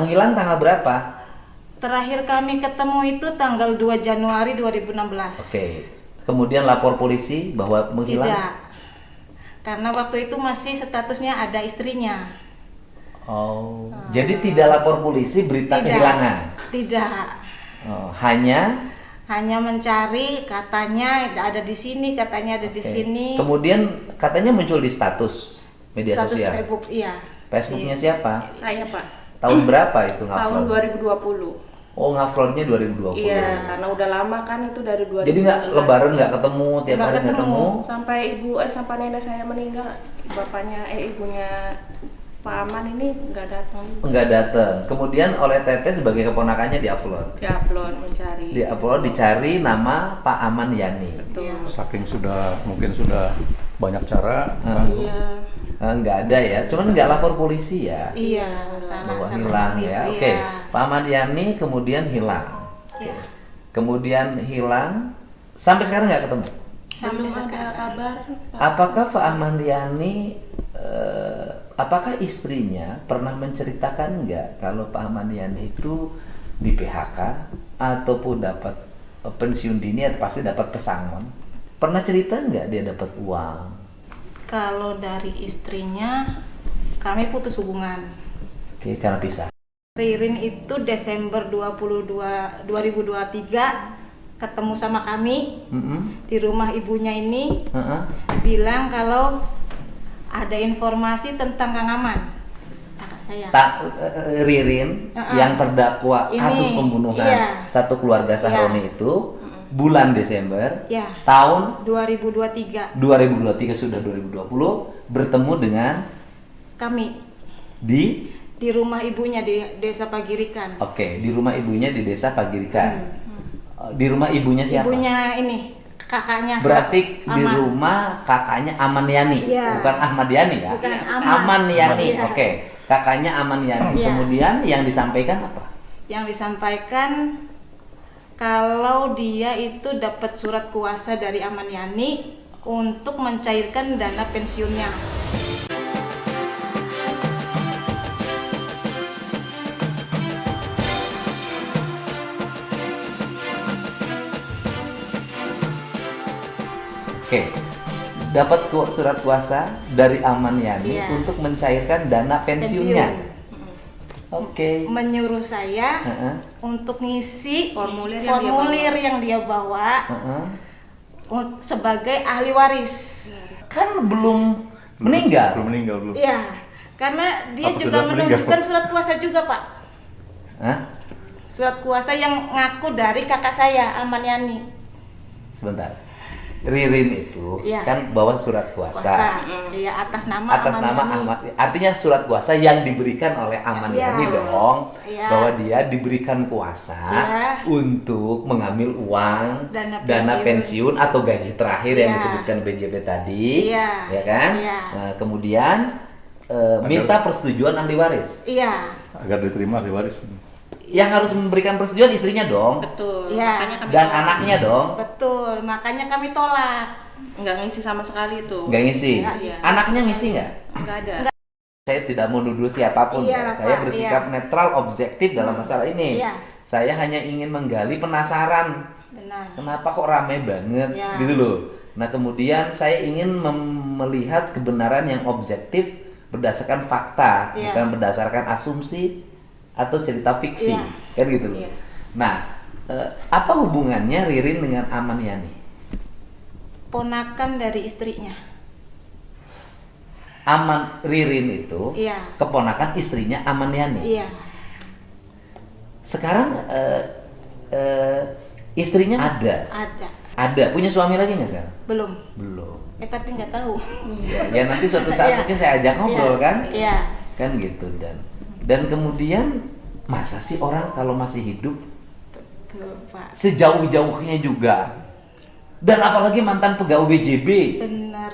menghilang tanggal berapa? Terakhir kami ketemu itu tanggal 2 Januari 2016. Oke. Kemudian lapor polisi bahwa menghilang? Tidak. Karena waktu itu masih statusnya ada istrinya. Oh. Jadi tidak lapor polisi berita Tidak. kehilangan? Tidak. Oh, hanya Mencari, katanya ada di sini, katanya ada di Oke. sini. Kemudian katanya muncul di status media Status sosial. Facebook, iya. Facebooknya Iya. siapa? Saya Pak, Tahun berapa itu tahun ngupload? 2020. Oh, nguploadnya 2020. Iya, karena udah lama kan itu dari 2019. Jadi nggak lebaran nggak ketemu, tiap Nggak hari nggak ketemu. Sampai nenek saya meninggal, ibunya Pak Aman ini nggak datang. Nggak datang. Kemudian oleh Teteh sebagai keponakannya diupload. Diupload mencari. Diupload, dicari nama Pak Aman Yani. Betul. Saking mungkin sudah banyak cara. Iya. Nggak ada ya, cuman nggak lapor polisi ya. Iya, salah Bahwa salah hilang gitu, ya. iya. Oke, Pak Ahmad Yani kemudian hilang. Iya. Kemudian hilang sampai sekarang nggak ketemu. Sampai Belum ada sekarang. kabar. Pak. Apakah Pak Ahmad Yani, apakah istrinya pernah menceritakan nggak kalau Pak Ahmad Yani itu di PHK ataupun dapat pensiun dini atau pasti dapat pesangon? Pernah cerita nggak dia dapat uang? Kalau dari istrinya, kami putus hubungan. Oke, karena pisah. Ririn itu Desember 2023 ketemu sama kami di rumah ibunya ini, bilang kalau ada informasi tentang Kang Aman, kakak saya. Ririn yang terdakwa Ini, kasus pembunuhan iya. satu keluarga Sahroni itu bulan Desember Ya, tahun 2023 2023 sudah 2020 bertemu dengan kami di rumah ibunya di Desa Pagirikan. di rumah ibunya di Desa Pagirikan. Di rumah ibunya siapa? Ibunya ini, kakaknya. Berarti di Aman. rumah kakaknya Aman Yani, Iya. bukan Ahmad Yani ya? Bukan, Aman Yani. Iya. Oke, kakaknya Aman Yani. Iya. Kemudian yang disampaikan apa? Yang disampaikan kalau dia itu dapat surat kuasa dari Aman Yani untuk mencairkan dana pensiunnya. Oke, dapat surat kuasa dari Aman Yani Iya. untuk mencairkan dana pensiunnya. Pensiun. Oke. Menyuruh saya Heeh, untuk ngisi Formulir yang dia bawa heeh. sebagai ahli waris. Kan belum meninggal. Belum meninggal belum. Iya, karena dia Apa juga sudah meninggal? menunjukkan surat kuasa juga, Pak. Hah? Surat kuasa yang ngaku dari kakak saya, Aman Yani. Sebentar. Ririn itu Iya. kan bawa surat kuasa. Iya, atas nama Atas Aman nama Yani. Ahmad, artinya surat kuasa yang diberikan oleh Aman Iya. Yani dong, Iya. bahwa dia diberikan kuasa Iya. untuk mengambil uang Dana pensiun atau gaji terakhir yang Iya. disebutkan BJP tadi, Iya. ya kan? Iya. Nah, kemudian minta persetujuan ahli waris. Iya. Agar diterima ahli waris. Yang harus memberikan persetujuan istrinya dong, Betul. Iya. Makanya kami dan tolak. anaknya dong, Betul, makanya kami tolak. Nggak ngisi sama sekali itu. nggak ngisi. Nggak ngisi. Anaknya ngisi nggak? Nggak ada. Saya tidak menuduh siapapun, Iya, ya. Saya Pak, bersikap iya. netral, objektif dalam masalah ini. Iya. Saya hanya ingin menggali penasaran, Benar. kenapa kok rame banget, Iya. gitu loh. Nah, kemudian saya ingin melihat kebenaran yang objektif berdasarkan fakta, Iya. bukan berdasarkan asumsi atau cerita fiksi, Iya. kan gitu loh. Iya. Nah, apa hubungannya Ririn dengan Aman Yani? Ponakan dari istrinya. Ririn itu Iya. keponakan istrinya Aman Yani. Iya. Sekarang istrinya ada, Ada. punya suami lagi nggak sekarang? Belum. Belum. Tapi nggak tahu. Ya nanti suatu saat Iya. mungkin saya ajak ngobrol Iya. kan, Iya. kan gitu dan kemudian masa sih orang kalau masih hidup Betul, Pak. sejauh-jauhnya juga dan apalagi mantan pegawai BJB, Benar.